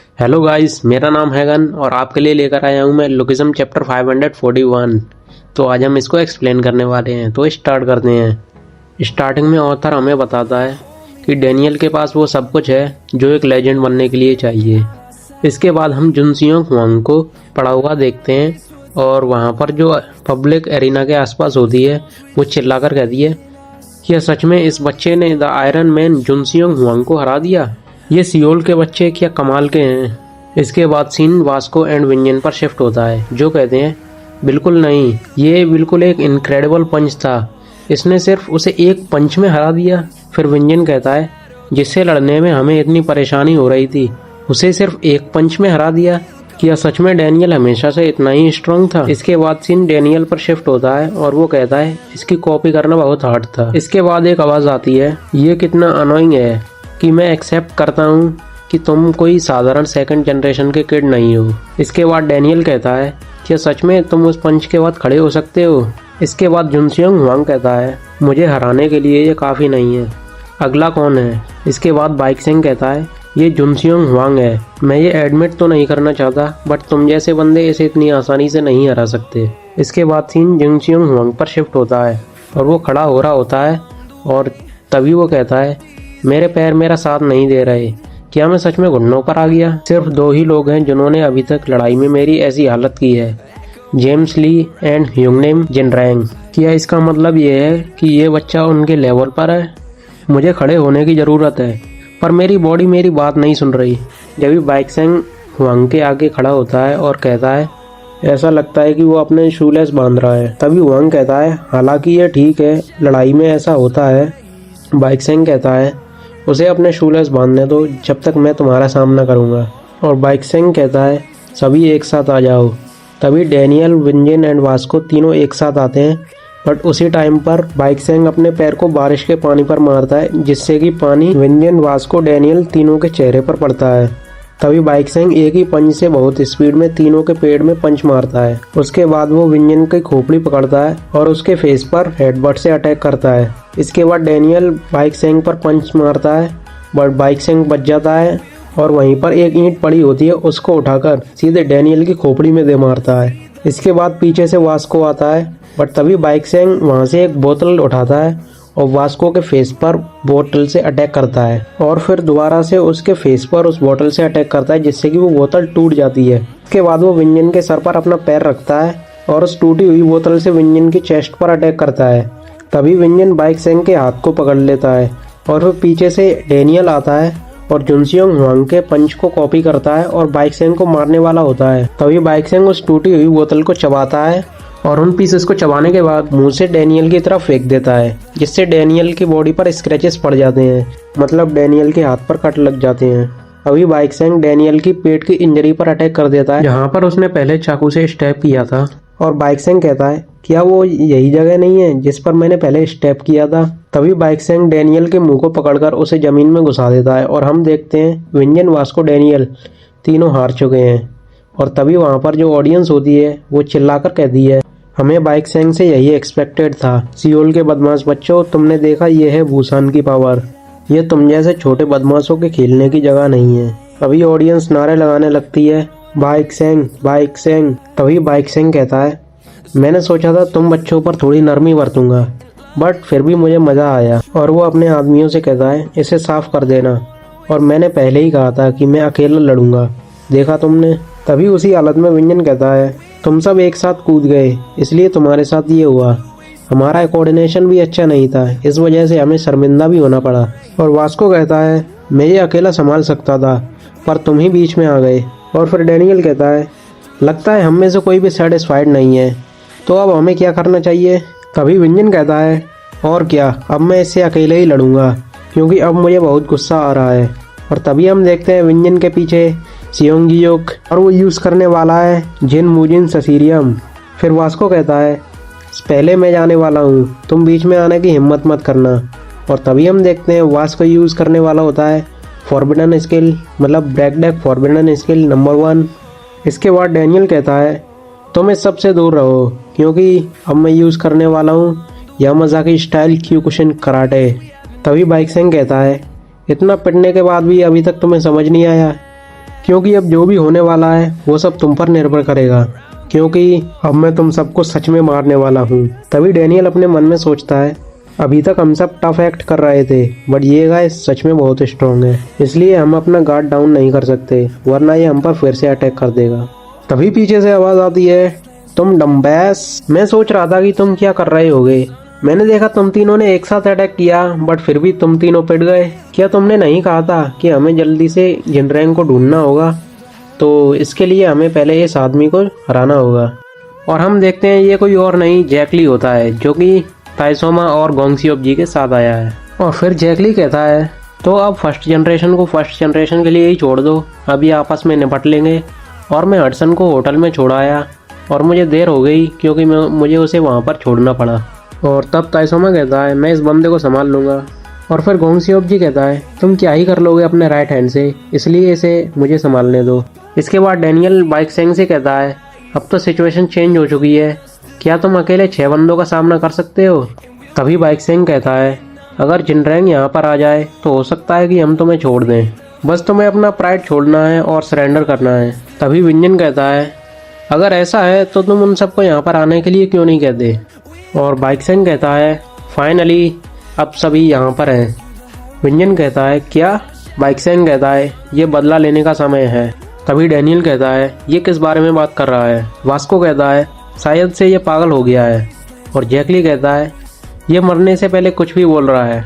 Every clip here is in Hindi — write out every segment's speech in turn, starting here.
हेलो गाइस, मेरा नाम है गन और आपके लिए लेकर आया हूँ मैं लोकिज्म चैप्टर 541। तो आज हम इसको एक्सप्लेन करने वाले हैं। तो स्टार्ट करते हैं। स्टार्टिंग में ऑथर हमें बताता है कि डैनियल के पास वो सब कुछ है जो एक लेजेंड बनने के लिए चाहिए। इसके बाद हम जुनसियोंग हुआंग को पड़ा हुआ देखते हैं और वहाँ पर जो पब्लिक एरिना के आसपास होती है वो चिल्लाकर कहती है, क्या सच में इस बच्चे ने द आयरन मैन जुनसियोंग हुआंग को हरा दिया? ये सियोल के बच्चे क्या कमाल के हैं। इसके बाद सीन वास्को एंड विंजन पर शिफ्ट होता है, जो कहते हैं बिल्कुल नहीं, ये बिल्कुल एक इनक्रेडिबल पंच था, इसने सिर्फ उसे एक पंच में हरा दिया। फिर विंजन कहता है जिससे लड़ने में हमें इतनी परेशानी हो रही थी उसे सिर्फ एक पंच में हरा दिया। क्या सच में डैनियल हमेशा से इतना ही स्ट्रांग था? इसके बाद सीन डैनियल पर शिफ्ट होता है और वो कहता है इसकी कॉपी करना बहुत हार्ड था। इसके बाद एक आवाज़ आती है, ये कितना अनोइंग है कि मैं एक्सेप्ट करता हूँ कि तुम कोई साधारण सेकंड जनरेशन के किड नहीं हो। इसके बाद डैनियल कहता है क्या सच में तुम उस पंच के बाद खड़े हो सकते हो? इसके बाद जुनसियोंग हुआंग कहता है मुझे हराने के लिए ये काफ़ी नहीं है, अगला कौन है? इसके बाद बाइकसेंग कहता है ये जुनसियोंग हुआंग है, मैं ये एडमिट तो नहीं करना चाहता बट तुम जैसे बंदे इसे इतनी आसानी से नहीं हरा सकते। इसके बाद सीन जुनसियोंग हुआंग पर शिफ्ट होता है और वो खड़ा हो रहा होता है और तभी वो कहता है मेरे पैर मेरा साथ नहीं दे रहे, क्या मैं सच में घुटनों पर आ गया? सिर्फ दो ही लोग हैं जिन्होंने अभी तक लड़ाई में मेरी ऐसी हालत की है, जेम्स ली एंड ह्यूंगनेम जिनरैंग। क्या इसका मतलब ये है कि ये बच्चा उनके लेवल पर है? मुझे खड़े होने की ज़रूरत है पर मेरी बॉडी मेरी बात नहीं सुन रही। जब भी बाइकसेंग हुआंग के आगे खड़ा होता है और कहता है ऐसा लगता है कि वो अपने शूलेस बांध रहा है, तभी हुआंग कहता है हालांकि ये ठीक है, लड़ाई में ऐसा होता है। बाइकसेंग कहता है उसे अपने शूलेस बांधने दो जब तक मैं तुम्हारा सामना करूंगा। और बाइकसेंग कहता है सभी एक साथ आ जाओ। तभी डैनियल, विंजन एंड वास्को तीनों एक साथ आते हैं बट उसी टाइम पर बाइकसेंग अपने पैर को बारिश के पानी पर मारता है जिससे कि पानी विंजन, वास्को, डैनियल तीनों के चेहरे पर पड़ता है। तभी बाइकसेंग एक ही पंच से बहुत स्पीड में तीनों के पेड़ में पंच मारता है। उसके बाद वो विंजन की खोपड़ी पकड़ता है और उसके फेस पर हेडबट से अटैक करता है। इसके बाद डैनियल बाइकसेंग पर पंच मारता है बट बाइकसेंग बच जाता है और वहीं पर एक ईंट पड़ी होती है उसको उठाकर सीधे डैनियल की खोपड़ी में दे मारता है। इसके बाद पीछे से वास्को आता है बट तभी बाइकसेंग वहां से एक बोतल उठाता है और वास्को के फेस पर बोतल से अटैक करता है और फिर दोबारा से उसके फेस पर उस बोतल से अटैक करता है जिससे कि वो बोतल टूट जाती है। इसके बाद वो विंजन के सर पर अपना पैर रखता है और उस टूटी हुई बोतल से विंजन की चेस्ट पर अटैक करता है। तभी विंजन बाइकसेंग के हाथ को पकड़ लेता है और फिर पीछे से डैनियल आता है और जुनसियोंग हुआंग के पंच को कॉपी करता है और बाइकसेंग को मारने वाला होता है। तभी बाइकसेंग उस टूटी हुई बोतल को चबाता है और उन पीसेस को चबाने के बाद मुंह से डैनियल की तरफ फेंक देता है जिससे डैनियल की बॉडी पर स्क्रैचेस पड़ जाते हैं, मतलब डैनियल के हाथ पर कट लग जाते हैं। अभी बाइकसेंग डैनियल की पेट की इंजरी पर अटैक कर देता है जहाँ पर उसने पहले चाकू से स्टैब किया था और बाइकसेंग कहता है क्या वो यही जगह नहीं है जिस पर मैंने पहले स्टैब किया था? तभी बाइकसेंग डैनियल के मुंह को पकड़कर उसे जमीन में घुसा देता है और हम देखते हैं विंजन, वास्को, डैनियल तीनों हार चुके हैं। और तभी वहाँ पर जो ऑडियंस होती है वो चिल्लाकर कहती है हमें बाइकसेंग से यही एक्सपेक्टेड था। सियोल के बदमाश बच्चों, तुमने देखा ये है बुसान की पावर, ये तुम जैसे छोटे बदमाशों के खेलने की जगह नहीं है। तभी ऑडियंस नारे लगाने लगती है बाइकसेंग, बाइकसेंग। तभी बाइकसेंग कहता है मैंने सोचा था तुम बच्चों पर थोड़ी नरमी बरतूंगा बट फिर भी मुझे मज़ा आया। और वो अपने आदमियों से कहता है इसे साफ कर देना, और मैंने पहले ही कहा था कि मैं अकेला लड़ूंगा, देखा तुमने। तभी उसी हालत में विंजन कहता है तुम सब एक साथ कूद गए इसलिए तुम्हारे साथ ये हुआ, हमारा कोऑर्डिनेशन भी अच्छा नहीं था, इस वजह से हमें शर्मिंदा भी होना पड़ा। और वास्को कहता है मैं ये अकेला संभाल सकता था पर तुम ही बीच में आ गए। और फिर डैनियल कहता है लगता है हम में से कोई भी सेटिस्फाइड नहीं है, तो अब हमें क्या करना चाहिए? तभी विंजन कहता है और क्या, अब मैं इससे अकेले ही लड़ूंगा क्योंकि अब मुझे बहुत गुस्सा आ रहा है। और तभी हम देखते हैं विंजन के पीछे सियोंगियोक और वो यूज़ करने वाला है जिन मुजिन ससीरियम। फिर वास्को कहता है पहले मैं जाने वाला हूँ, तुम बीच में आने की हिम्मत मत करना। और तभी हम देखते हैं वास्को यूज़ करने वाला होता है फॉरबिडन स्किल, मतलब black deck forbidden skill number 1। इसके बाद डैनियल कहता है तुम इस सबसे दूर रहो क्योंकि अब मैं यूज़ करने वाला हूँ यामाज़ाकी स्टाइल क्यूकुशिन कराटे। तभी बाइकसेंग कहता है इतना पिटने के बाद भी अभी तक तुम्हें समझ नहीं आया? क्योंकि अब जो भी होने वाला है वो सब तुम पर निर्भर करेगा, क्योंकि अब मैं तुम सबको सच में मारने वाला हूँ। तभी डैनियल अपने मन में सोचता है, अभी तक हम सब टफ एक्ट कर रहे थे, बट ये गाइस सच में बहुत स्ट्रॉन्ग है, इसलिए हम अपना गार्ड डाउन नहीं कर सकते, वरना ये हम पर फिर से अटैक कर देगा। तभी पीछे से आवाज आती है, तुम डम्बैस, मैं सोच रहा था कि तुम क्या कर रहे होगे। मैंने देखा तुम तीनों ने एक साथ अटैक किया, बट फिर भी तुम तीनों पिट गए। क्या तुमने नहीं कहा था कि हमें जल्दी से जिनरैंग को ढूंढना होगा? तो इसके लिए हमें पहले इस आदमी को हराना होगा। और हम देखते हैं ये कोई और नहीं, जैकली होता है, जो कि ताइसोमा और गोंगसियोप जी के साथ आया है। और फिर जैकली कहता है, तो अब फर्स्ट जनरेशन को फर्स्ट जनरेशन के लिए ही छोड़ दो, अभी आपस में निपट लेंगे। और मैं हडसन को होटल में छोड़ आया और मुझे देर हो गई क्योंकि मुझे उसे वहाँ पर छोड़ना पड़ा। और तब ताइसोमा कहता है, मैं इस बंदे को संभाल लूँगा। और फिर गोंगसियोप जी कहता है, तुम क्या ही कर लोगे अपने राइट हैंड से, इसलिए इसे मुझे संभालने दो। इसके बाद डैनियल बाइकसेंग से कहता है, अब तो सिचुएशन चेंज हो चुकी है, क्या तुम अकेले 6 बंदों का सामना कर सकते हो? तभी बाइकसेंग कहता है, अगर जिनरैंग यहाँ पर आ जाए तो हो सकता है कि हम तुम्हें छोड़ दें, बस तुम्हें अपना प्राइड छोड़ना है और सरेंडर करना है। तभी विंजन कहता है, अगर ऐसा है तो तुम उन सबको यहाँ पर आने के लिए क्यों नहीं कहते? और बाइकसेंग कहता है, फाइनली अब सभी यहाँ पर हैं। विंजन कहता है, क्या? बाइकसेंग कहता है, ये बदला लेने का समय है। तभी डैनियल कहता है, ये किस बारे में बात कर रहा है? वास्को कहता है, शायद से ये पागल हो गया है। और जैकली कहता है, ये मरने से पहले कुछ भी बोल रहा है।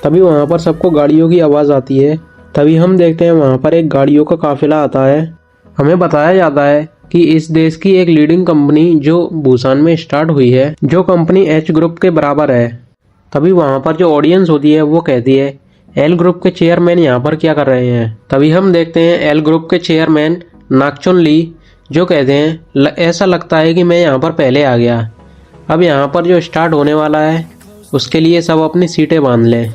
तभी वहाँ पर सबको गाड़ियों की आवाज़ आती है। तभी हम देखते हैं वहाँ पर एक गाड़ियों का काफिला आता है। हमें बताया जाता है कि इस देश की एक लीडिंग कंपनी जो बुसान में स्टार्ट हुई है, जो कंपनी एच ग्रुप के बराबर है। तभी वहाँ पर जो ऑडियंस होती है वो कहती है, एल ग्रुप के चेयरमैन यहाँ पर क्या कर रहे हैं? तभी हम देखते हैं एल ग्रुप के चेयरमैन नाकचुन ली, जो कहते हैं, ऐसा लगता है कि मैं यहाँ पर पहले आ गया, अब यहाँ पर जो स्टार्ट होने वाला है उसके लिए सब अपनी सीटें बांध लें।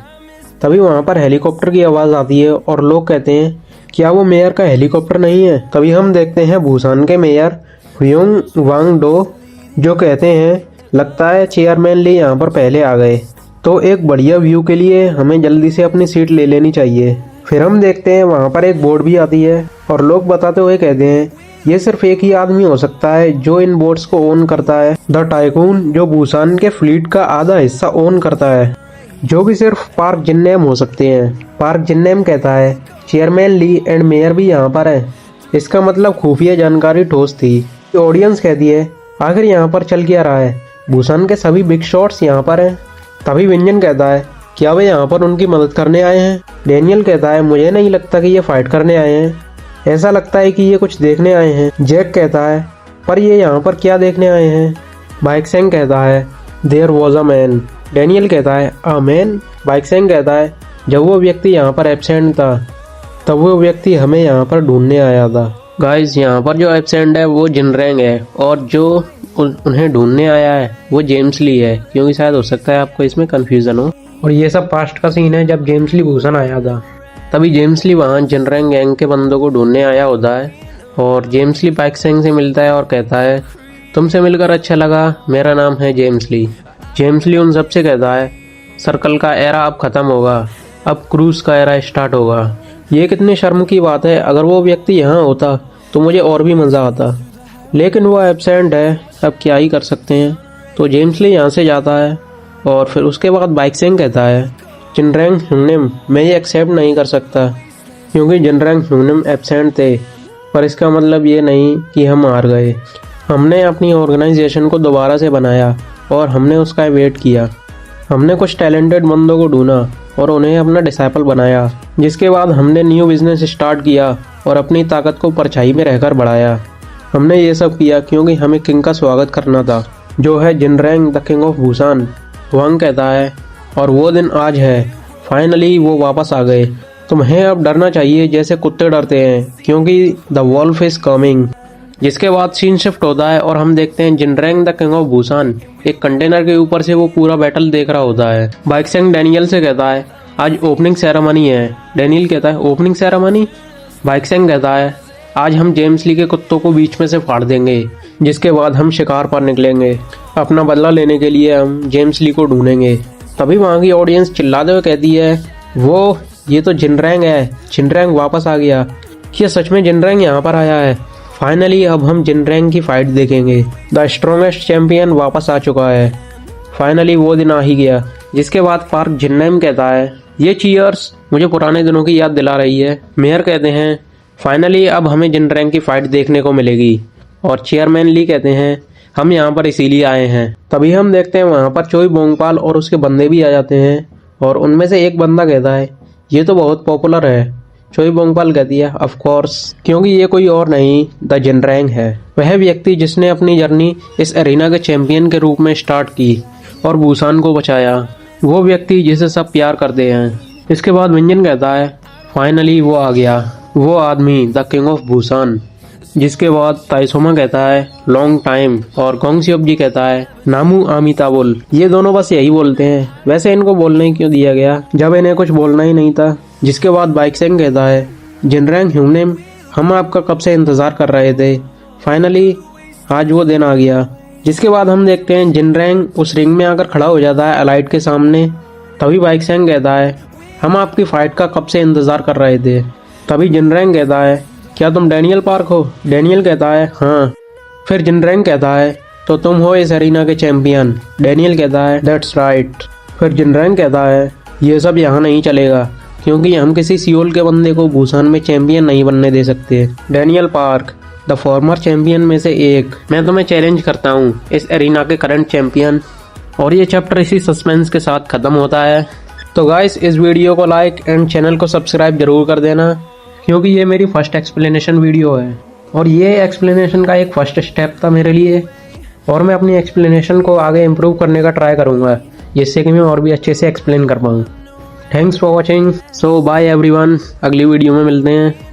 तभी वहाँ पर हेलीकॉप्टर की आवाज़ आती है और लोग कहते हैं, क्या वो मेयर का हेलीकॉप्टर नहीं है? तभी हम देखते हैं बुसान के मेयर हुयोंग वांग डो, जो कहते हैं, लगता है चेयरमैन ली यहाँ पर पहले आ गए, तो एक बढ़िया व्यू के लिए हमें जल्दी से अपनी सीट ले लेनी चाहिए। फिर हम देखते हैं वहाँ पर एक बोर्ड भी आती है और लोग बताते हुए कहते हैं, ये सिर्फ एक ही आदमी हो सकता है जो इन बोट्स को ओन करता है, द टाइकून, जो बुसान के फ्लीट का आधा हिस्सा ओन करता है, जो भी सिर्फ पार्क जिन्नेम हो सकते हैं। पार्क जिन्नेम कहता है, चेयरमैन ली एंड मेयर भी यहाँ पर है, इसका मतलब खुफिया जानकारी ठोस थी। ऑडियंस कहती है, आखिर यहाँ पर चल क्या रहा है? बुसान के सभी बिग शॉट्स यहाँ पर हैं। तभी विंजन कहता है, क्या वे यहाँ पर उनकी मदद करने आए हैं? डैनियल कहता है, मुझे नहीं लगता कि ये फाइट करने आए हैं, ऐसा लगता है कि ये कुछ देखने आए हैं। जैक कहता है, पर ये यहाँ पर क्या देखने आए हैं? बाइकसेंग कहता है, there was a man. Daniel कहता है, अ मैन? बाइकसेंग कहता है, जब वो व्यक्ति यहाँ पर एब्सेंट था तब वो व्यक्ति हमें यहाँ पर ढूंढने आया था। गाइस, यहाँ पर जो एब्सेंट है वो जिनरैंग है और जो उन्हें ढूंढने आया है वो जेम्स ली है, क्योंकि शायद हो सकता है आपको इसमें कंफ्यूजन हो। और ये सब पास्ट का सीन है जब जेम्स ली बुसान आया था। तभी जेम्स ली वहाँ जिनरैंग गैंग के बंदों को ढूंढने आया होता है और जेम्स ली बाइकसेंग से मिलता है और कहता है, तुमसे मिलकर अच्छा लगा, मेरा नाम है जेम्स ली। जेम्स ली उन सबसे कहता है, सर्कल का एरा अब खत्म होगा, अब क्रूज का एरा स्टार्ट होगा। ये कितनी शर्म की बात है, अगर वो व्यक्ति यहाँ होता तो मुझे और भी मज़ा आता, लेकिन वो एब्सेंट है, अब क्या ही कर सकते हैं। तो जेम्स ली यहाँ से जाता है और फिर उसके बाद बाइकसेंग कहता है, जिनरैंग ह्यूंगनिम, मैं ये एक्सेप्ट नहीं कर सकता क्योंकि जिनरैंग ह्यूंगनिम एब्सेंट थे, पर इसका मतलब ये नहीं कि हम हार गए। हमने अपनी ऑर्गेनाइजेशन को दोबारा से बनाया और हमने उसका वेट किया। हमने कुछ टैलेंटेड बंदों को ढूंढा और उन्हें अपना डिसाइपल बनाया, जिसके बाद हमने न्यू बिजनेस स्टार्ट किया और अपनी ताकत को परछाई में रहकर बढ़ाया। हमने ये सब किया क्योंकि हमें किंग का स्वागत करना था, जो है जिनरैंग द किंग ऑफ बुसान। वांग कहता है, और वो दिन आज है, फाइनली वो वापस आ गए। तुम्हें अब डरना चाहिए जैसे कुत्ते डरते हैं, क्योंकि द वॉल्फ इज कमिंग। जिसके बाद सीन शिफ्ट होता है और हम देखते हैं जिनरैंग द किंग ऑफ बुसान एक कंटेनर के ऊपर से वो पूरा बैटल देख रहा होता है। बाइकसेंग डैनियल से कहता है, आज ओपनिंग सेरेमनी है। डैनियल कहता है, ओपनिंग सेरेमनी? बाइकसेंग कहता है, आज हम जेम्स ली के कुत्तों को बीच में से फाड़ देंगे, जिसके बाद हम शिकार पर निकलेंगे। अपना बदला लेने के लिए हम जेम्स ली को ढूंढेंगे। तभी वहाँ की ऑडियंस चिल्लाते हुए कहती है, वो ये तो जिनरैंग है, जिनरैंग वापस आ गया। ये सच में जिनरैंग यहाँ पर आया है। फाइनली अब हम जिनरैंग की फाइट देखेंगे। द स्ट्रॉन्गेस्ट चैंपियन वापस आ चुका है। फाइनली वो दिन आ ही गया। जिसके बाद पार्क जिनरैंग कहता है, ये चीयर्स मुझे पुराने दिनों की याद दिला रही है। मेयर कहते हैं, फाइनली अब हमें जिनरैंग की फाइट देखने को मिलेगी। और चेयरमैन ली कहते हैं, हम यहाँ पर इसीलिए आए हैं। तभी हम देखते हैं वहाँ पर चोई बोंगपाल और उसके बंदे भी आ जाते हैं। और उनमें से एक बंदा कहता है, ये तो बहुत पॉपुलर है। चोई बोंगपाल कहती है, ऑफ कोर्स, क्योंकि ये कोई और नहीं द जिनरैंग है, वह व्यक्ति जिसने अपनी जर्नी इस एरिना के चैंपियन के रूप में स्टार्ट की और बुसान को बचाया, वो व्यक्ति जिसे सब प्यार करते हैं। इसके बाद विंजन कहता है, फाइनली वो आ गया, वो आदमी द किंग ऑफ बुसान। जिसके बाद ताइसोमा कहता है, लॉन्ग टाइम। और गोंगसियोप जी कहता है, नामू आमिताबुल। ये दोनों बस यही बोलते हैं। वैसे इनको बोलने क्यों दिया गया जब इन्हें कुछ बोलना ही नहीं था। जिसके बाद बाइकसेंग कहता है, जिनरैंग ह्यूनेम, हम आपका कब से इंतजार कर रहे थे। फाइनली आज वो दिन आ गया। जिसके बाद हम देखते हैं जिनरैंग उस रिंग में आकर खड़ा हो जाता है अलाइट के सामने। तभी बाइकसेंग कहता है, हम आपकी फाइट का कब से इंतजार कर रहे थे। तभी जिनरैंग कहता है, क्या तुम डैनियल पार्क हो। डैनियल कहता है, हाँ। फिर जिनरैंग कहता है, तो तुम हो इस एरिना के चैंपियन। डैनियल कहता है, दैट्स राइट। फिर जिनरैंग कहता है, ये सब यहाँ नहीं चलेगा, क्योंकि हम किसी सियोल के बंदे को बुसान में चैंपियन नहीं बनने दे सकते। Daniel park, the former champion में से एक, मैं तुम्हें चैलेंज करता हूँ, इस एरिना के करंट चैंपियन। और ये चैप्टर इसी सस्पेंस के साथ खत्म होता है। तो गाइस, इस वीडियो को लाइक एंड चैनल को सब्सक्राइब जरूर कर देना, क्योंकि ये मेरी फर्स्ट एक्सप्लेनेशन वीडियो है। और ये एक्सप्लेनेशन का एक फर्स्ट स्टेप था मेरे लिए। और मैं अपनी एक्सप्लेनेशन को आगे इम्प्रूव करने का ट्राई करूँगा, जिससे कि मैं और भी अच्छे से एक्सप्लेन कर पाऊँ। Thanks for watching. So bye everyone, अगली वीडियो में मिलते हैं।